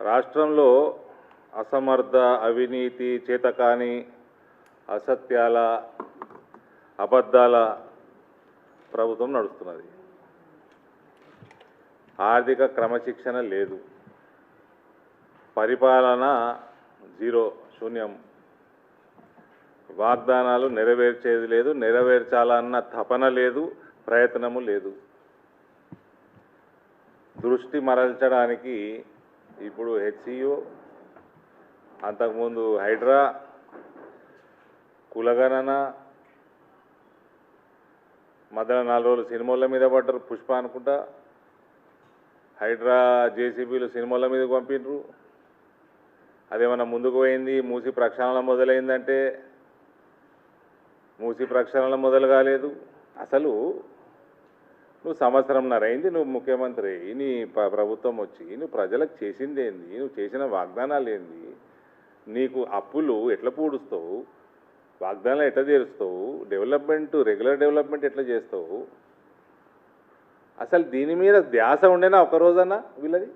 రాష్ట్రంలో అసమర్థ, అవినీతి, చేతకాని, అసత్యాల, అబద్ధాల ప్రభుత్వం నడుస్తున్నది. ఆర్థిక క్రమశిక్షణ లేదు, పరిపాలన జీరో, శూన్యం. వాగ్దానాలు నెరవేర్చేది లేదు, నెరవేర్చాలన్న తపన లేదు, ప్రయత్నము లేదు. దృష్టి మరల్చడానికి ఇప్పుడు హెచ్సియు, అంతకుముందు హైడ్రా, కులగణన, మధ్యలో 4 రోజులు సినిమాల మీద పడ్డారు. పుష్ప అనుకుంటా, హైడ్రా జేసీబీలు సినిమాల మీద పంపిండ్రు. అదేమన్నా ముందుకు పోయింది, మూసి ప్రక్షాళన మొదలైందంటే మూసి ప్రక్షాళన మొదలు కాలేదు. అసలు నువ్వు సంవత్సరంన్నర అయింది నువ్వు ముఖ్యమంత్రి, నీ ప్రభుత్వం వచ్చి నువ్వు ప్రజలకు చేసింది ఏంది, నువ్వు చేసిన వాగ్దానాలు ఏంది, నీకు అప్పులు ఎట్లా పూడుస్తావు, వాగ్దానాలు ఎట్లా తీరుస్తావు, డెవలప్మెంట్, రెగ్యులర్ డెవలప్మెంట్ ఎట్లా చేస్తావు? అసలు దీని మీద ధ్యాస ఉండేనా ఒక రోజన్నా వీళ్ళది?